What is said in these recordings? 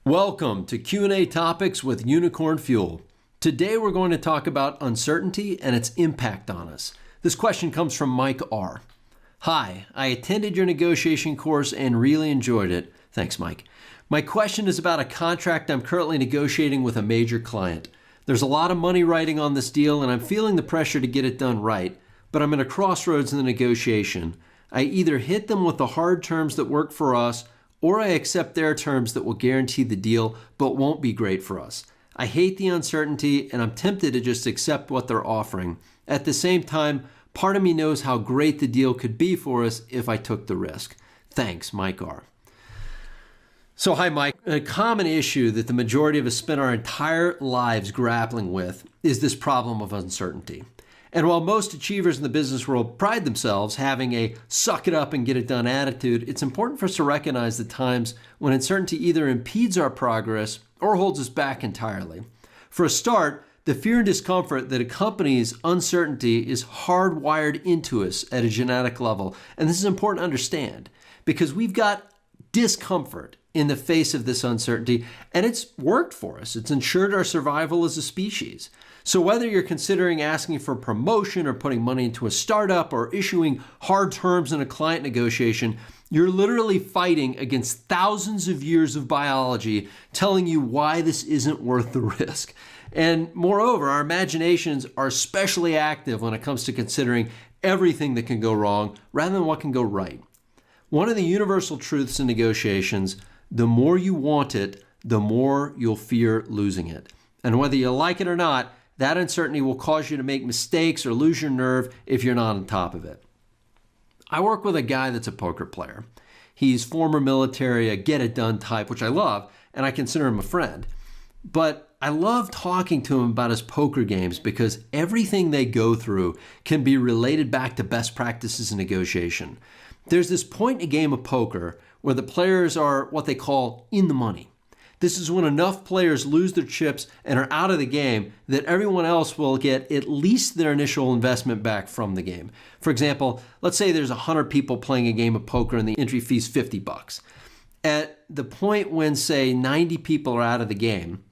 Welcome to Q&A Topics with Unicorn Fuel. Today we're going to talk about uncertainty and its impact on us. This question comes from Mike R. Hi, I attended your negotiation course and really enjoyed it. Thanks, Mike. My question is about a contract I'm currently negotiating with a major client. There's a lot of money riding on this deal and I'm feeling the pressure to get it done right, but I'm at a crossroads in the negotiation. I either hit them with the hard terms that work for us, or I accept their terms that will guarantee the deal but won't be great for us. I hate the uncertainty and I'm tempted to just accept what they're offering. At the same time, part of me knows how great the deal could be for us if I took the risk. Thanks, Mike R. So hi, Mike. A common issue that the majority of us spend our entire lives grappling with is this problem of uncertainty. And while most achievers in the business world pride themselves having a suck it up and get it done attitude, it's important for us to recognize the times when uncertainty either impedes our progress or holds us back entirely. For a start, the fear and discomfort that accompanies uncertainty is hardwired into us at a genetic level. And this is important to understand because we've got discomfort in the face of this uncertainty, and it's worked for us. It's ensured our survival as a species. So whether you're considering asking for a promotion or putting money into a startup or issuing hard terms in a client negotiation, you're literally fighting against thousands of years of biology telling you why this isn't worth the risk. And moreover, our imaginations are especially active when it comes to considering everything that can go wrong rather than what can go right. One of the universal truths in negotiations: the more you want it, the more you'll fear losing it. And whether you like it or not, that uncertainty will cause you to make mistakes or lose your nerve if you're not on top of it. I work with a guy that's a poker player. He's former military, a get-it-done type, which I love, and I consider him a friend. But I love talking to him about his poker games because everything they go through can be related back to best practices in negotiation. There's this point in a game of poker where the players are what they call in the money. This is when enough players lose their chips and are out of the game that everyone else will get at least their initial investment back from the game. For example, let's say there's 100 people playing a game of poker and the entry fee is $50. At the point when, say, 90 people are out of the game,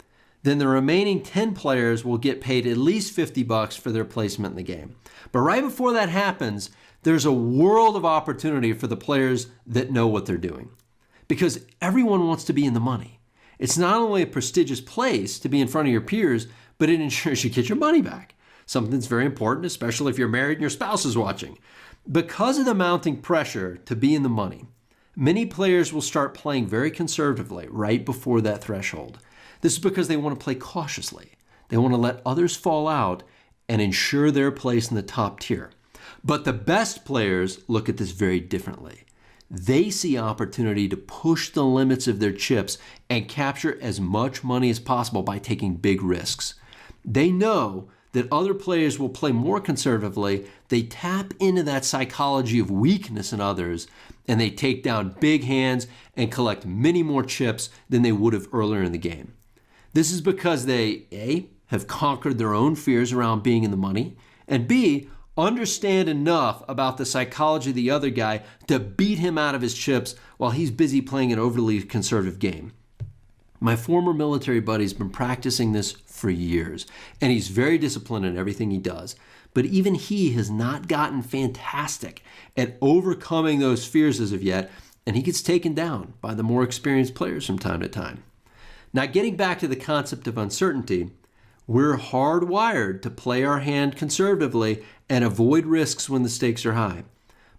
then the remaining 10 players will get paid at least $50 for their placement in the game. But right before that happens, there's a world of opportunity for the players that know what they're doing, because everyone wants to be in the money. It's not only a prestigious place to be in front of your peers, but it ensures you get your money back. Something that's very important, especially if you're married and your spouse is watching. Because of the mounting pressure to be in the money, many players will start playing very conservatively right before that threshold. This is because they want to play cautiously. They want to let others fall out and ensure their place in the top tier. But the best players look at this very differently. They see opportunity to push the limits of their chips and capture as much money as possible by taking big risks. They know that other players will play more conservatively. They tap into that psychology of weakness in others, and they take down big hands and collect many more chips than they would have earlier in the game. This is because they, A, have conquered their own fears around being in the money, and B, understand enough about the psychology of the other guy to beat him out of his chips while he's busy playing an overly conservative game. My former military buddy's been practicing this for years, and he's very disciplined in everything he does. But even he has not gotten fantastic at overcoming those fears as of yet, and he gets taken down by the more experienced players from time to time. Now, getting back to the concept of uncertainty, we're hardwired to play our hand conservatively and avoid risks when the stakes are high.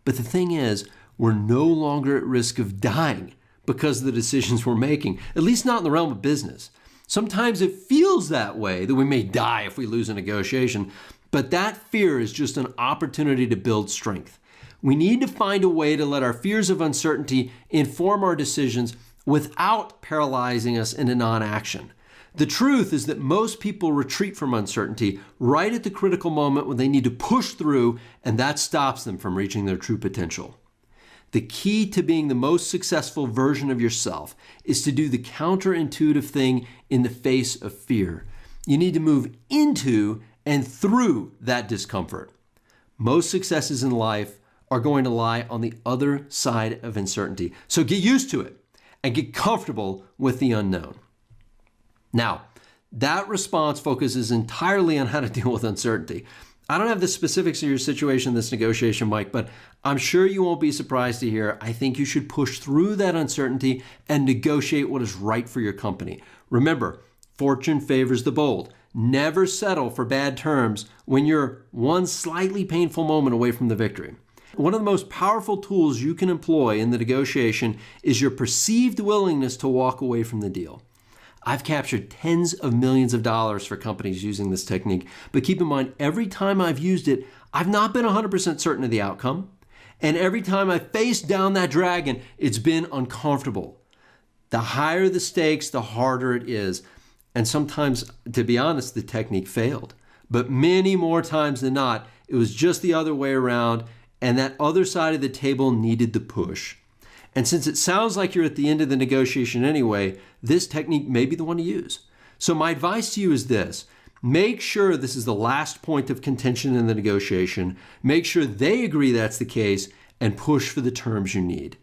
But the thing is, we're no longer at risk of dying because of the decisions we're making, at least not in the realm of business. Sometimes it feels that way, that we may die if we lose a negotiation, but that fear is just an opportunity to build strength. We need to find a way to let our fears of uncertainty inform our decisions without paralyzing us into non-action. The truth is that most people retreat from uncertainty right at the critical moment when they need to push through, and that stops them from reaching their true potential. The key to being the most successful version of yourself is to do the counterintuitive thing in the face of fear. You need to move into and through that discomfort. Most successes in life are going to lie on the other side of uncertainty. So get used to it. and get comfortable with the unknown. Now, that response focuses entirely on how to deal with uncertainty. I don't have the specifics of your situation in this negotiation, Mike, but I'm sure you won't be surprised to hear I think you should push through that uncertainty and negotiate what is right for your company. Remember, fortune favors the bold. Never settle for bad terms when you're one slightly painful moment away from the victory. One of the most powerful tools you can employ in the negotiation is your perceived willingness to walk away from the deal. I've captured tens of millions of dollars for companies using this technique, but keep in mind, every time I've used it, I've not been 100% certain of the outcome. And every time I faced down that dragon, it's been uncomfortable. The higher the stakes, the harder it is. And sometimes, to be honest, the technique failed. But many more times than not, it was just the other way around, and that other side of the table needed the push. And since it sounds like you're at the end of the negotiation anyway, this technique may be the one to use. So my advice to you is this: make sure this is the last point of contention in the negotiation. Make sure they agree that's the case and push for the terms you need.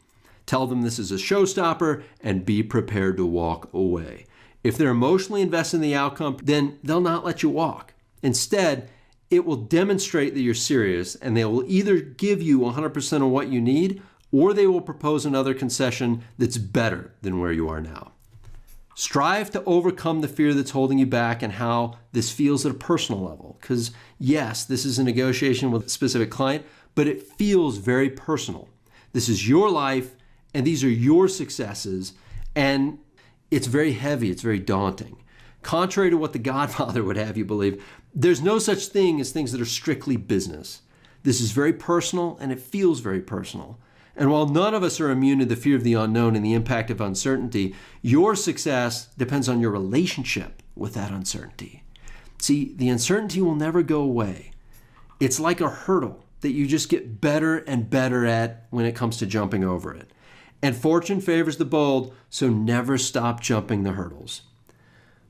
Tell them this is a showstopper and be prepared to walk away. If they're emotionally invested in the outcome, then they'll not let you walk. Instead, it will demonstrate that you're serious, and they will either give you 100% of what you need, or they will propose another concession that's better than where you are now. Strive to overcome the fear that's holding you back and how this feels at a personal level. Because yes, this is a negotiation with a specific client, but it feels very personal. This is your life, and these are your successes, and it's very heavy, it's very daunting. Contrary to what The Godfather would have you believe, there's no such thing as things that are strictly business. This is very personal, and it feels very personal. And while none of us are immune to the fear of the unknown and the impact of uncertainty, your success depends on your relationship with that uncertainty. See, the uncertainty will never go away. It's like a hurdle that you just get better and better at when it comes to jumping over it. And fortune favors the bold, so never stop jumping the hurdles.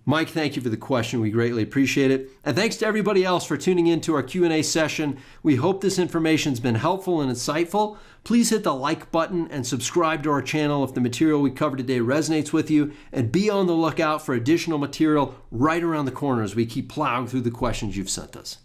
Mike, thank you for the question. We greatly appreciate it. And thanks to everybody else for tuning in to our Q&A session. We hope this information's been helpful and insightful. Please hit the like button and subscribe to our channel if the material we covered today resonates with you. And be on the lookout for additional material right around the corner as we keep plowing through the questions you've sent us.